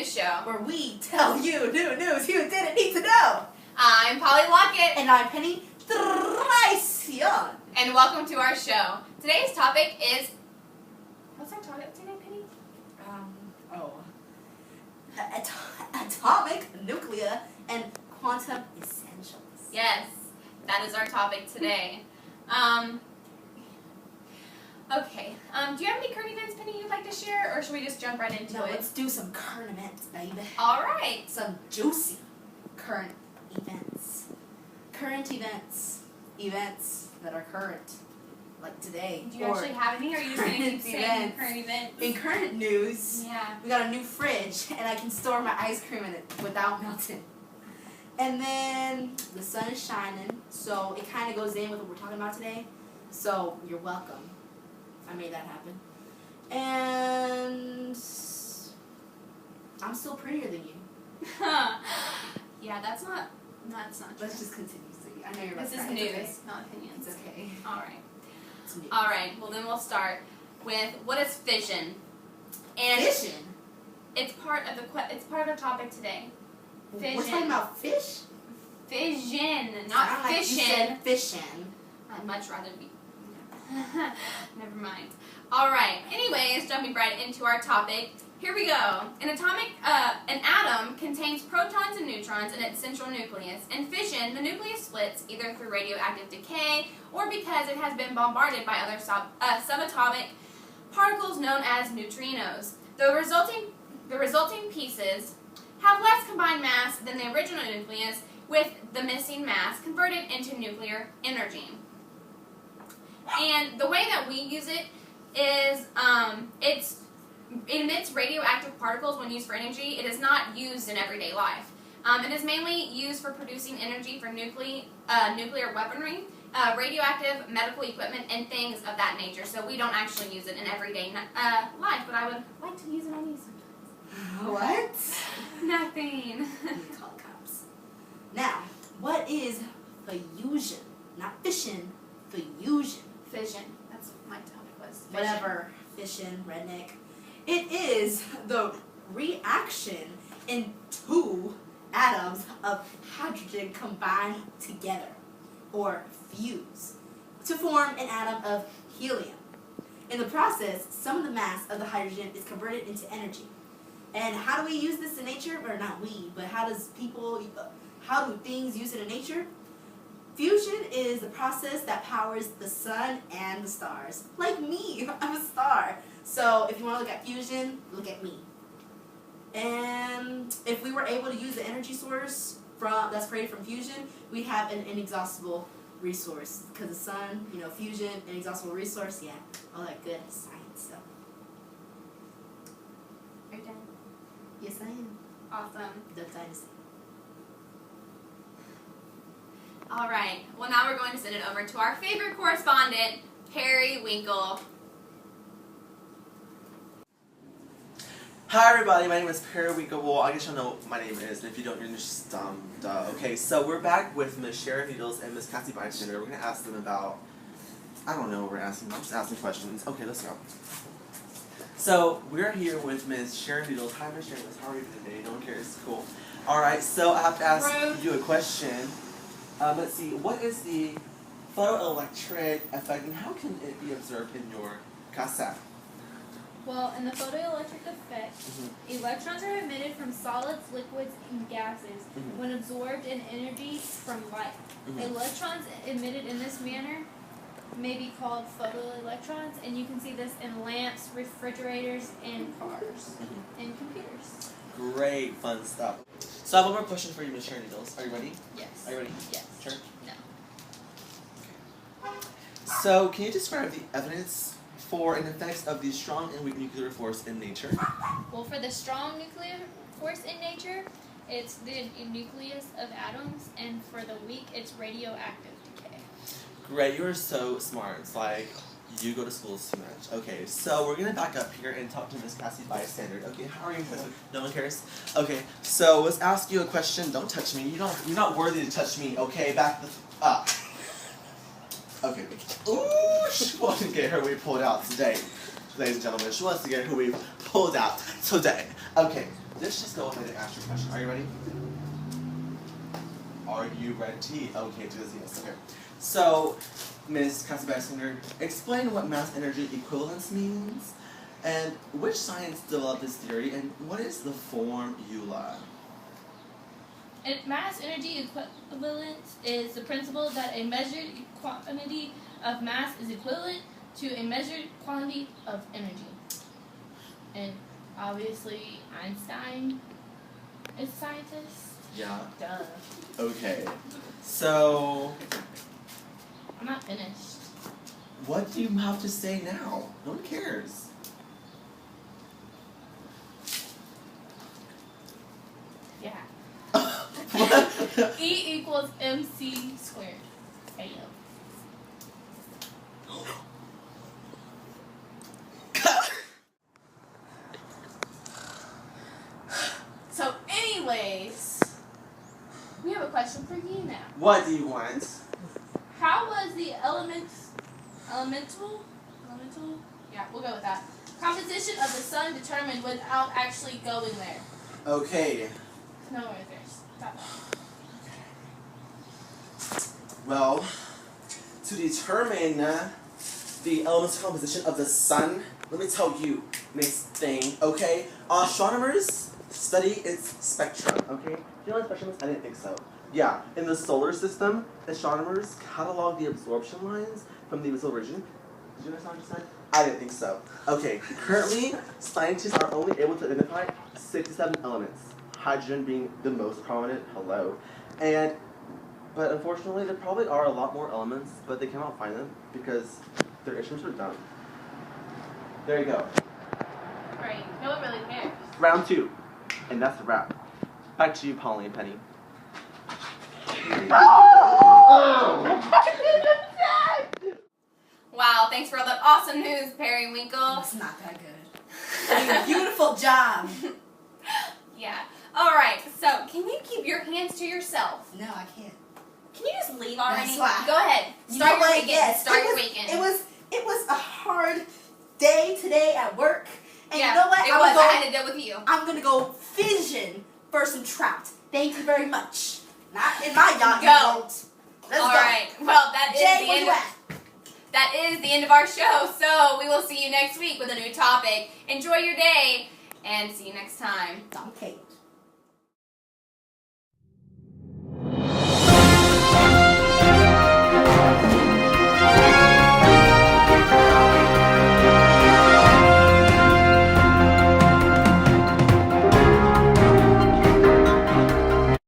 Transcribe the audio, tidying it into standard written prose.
news show where we tell you new news you didn't need to know. I'm Polly Lockett. And I'm Penny Traición. And welcome to our show. Today's topic is... What's our topic today, Penny? Atomic, nuclear, and quantum essentials. Yes, that is our topic today. Okay. Do you have any current events, Penny, you'd like to share, or should we just jump right into it? Let's do some current events, baby. All right. Some juicy current events. Current events. Events that are current, like today. Do you actually have any, or are you just going to keep saying current events? In current news, yeah, we got a new fridge, and I can store my ice cream in it without melting. And then the sun is shining, so it kind of goes in with what we're talking about today. So you're welcome. I made that happen. And I'm still prettier than you. Yeah, that's not true. Let's just continue. So I know you're about This to is cry. news, It's okay. not opinions. It's okay. All right. It's news. All right. Well, then we'll start with what is fission. And Fission? it's part of our topic today. Fission. We're talking about fish? Fission, not Sound like fission. You said fission. I'd much rather be. Never mind. All right. Anyways, jumping right into our topic. Here we go. An atom contains protons and neutrons in its central nucleus. In fission, the nucleus splits either through radioactive decay or because it has been bombarded by other subatomic particles known as neutrinos. The resulting pieces have less combined mass than the original nucleus, with the missing mass converted into nuclear energy. And the way that we use it is it emits radioactive particles when used for energy. It is not used in everyday life. It is mainly used for producing energy for nuclear weaponry, radioactive medical equipment, and things of that nature. So we don't actually use it in everyday life, but I would like to use it on you sometimes. What? Nothing. You call cops. Now, what is fusion? Not fission, fusion. Fission. That's what my topic was. Fission. Whatever. Fission, redneck. It is the reaction in two atoms of hydrogen combined together, or fuse, to form an atom of helium. In the process, some of the mass of the hydrogen is converted into energy. And how do we use this in nature? Or not we, but how do things use it in nature? Fusion is the process that powers the sun and the stars. Like me, I'm a star. So if you want to look at fusion, look at me. And if we were able to use the energy source that's created from fusion, we'd have an inexhaustible resource. Because the sun, fusion, inexhaustible resource, yeah, all that good science stuff. Are you done? Yes, I am. Awesome. Duck Dynasty. All right. Well, now we're going to send it over to our favorite correspondent, Harry Winkle. Hi everybody, my name is Perry Winkle. Well, I guess you'll know what my name is, and if you don't, you're just duh. Okay, so we're back with Ms. Sharon Needles and Ms. Cassie Bystander. We're going to ask them about, I don't know what we're asking, I'm just asking questions. Okay, let's go. So, we're here with Ms. Sharon Needles. Hi Ms. Sharon Needles, how are you today? No one cares, cool. Alright, so I have to ask you a question. Let's see, what is the photoelectric effect, and how can it be observed in your casa? Well, in the photoelectric effect, electrons are emitted from solids, liquids, and gases when absorbed in energy from light. Electrons emitted in this manner may be called photoelectrons, and you can see this in lamps, refrigerators, and cars, and computers. Great, fun stuff. So I have one more question for you, Ms. Sharon Needles. Are you ready? Yes. Are you ready? Yes. Sure? No. So, can you describe the evidence for and effects of the strong and weak nuclear force in nature? Well, for the strong nuclear force in nature, it's the nucleus of atoms, and for the weak, it's radioactive decay. Great, you're so smart. It's like you go to school too much. Okay, so we're gonna back up here and talk to Miss Cassie Bystander. Okay, how are you? No one cares. Okay, so let's ask you a question. Don't touch me. You're not worthy to touch me. Okay, back up. Okay. Ooh, she wants to get her wig pulled out today, ladies and gentlemen. She wants to get her wig pulled out today. Okay, let's just go ahead and ask your question. Are you ready? Are you ready? Okay, do this, yes, okay. So, Ms. Cassie Baxter, explain what mass energy equivalence means, and which science developed this theory, and what is the formula? Mass energy equivalence is the principle that a measured quantity of mass is equivalent to a measured quantity of energy. And obviously, Einstein is a scientist. Yeah. Duh. Okay. So, I'm not finished. what do you have to say now? No one cares. Yeah. What? E equals mc squared. Ayo. So, anyways, we have a question for you now. What do you want? How was the elemental? Yeah, we'll go with that. Composition of the sun determined without actually going there. Okay. No worries, there's. Stop that. Well, to determine the elemental composition of the sun, let me tell you, Miss Thing, okay? Astronomers study its spectrum, okay? Do you know what spectrum is? I didn't think so. Yeah, in the solar system, astronomers catalog the absorption lines from the visible region. Did you understand what I just said? I didn't think so. Okay, currently, scientists are only able to identify 67 elements, hydrogen being the most prominent, hello. But unfortunately, there probably are a lot more elements, but they cannot find them because their instruments are dumb. There you go. Great. No one really cares. Round 2. And that's a wrap. Back to you, Polly and Penny. Wow, thanks for all that awesome news, Periwinkle. It's not that good. I mean, beautiful job. Yeah. Alright, so can you keep your hands to yourself? No, I can't. Can you just leave already? That's why. Go ahead. You Start know your what? weekend. Yes, Start your weekend. It was a hard day today at work. And yeah, you know what? It was. I had to deal with you. I'm gonna go fishing for some trout. Thank you very much. Not in my yacht. Go. You won't. Let's go. Alright. Well, that is Jay, the where end you of at? that is the end of our show. So we will see you next week with a new topic. Enjoy your day and see you next time. Okay.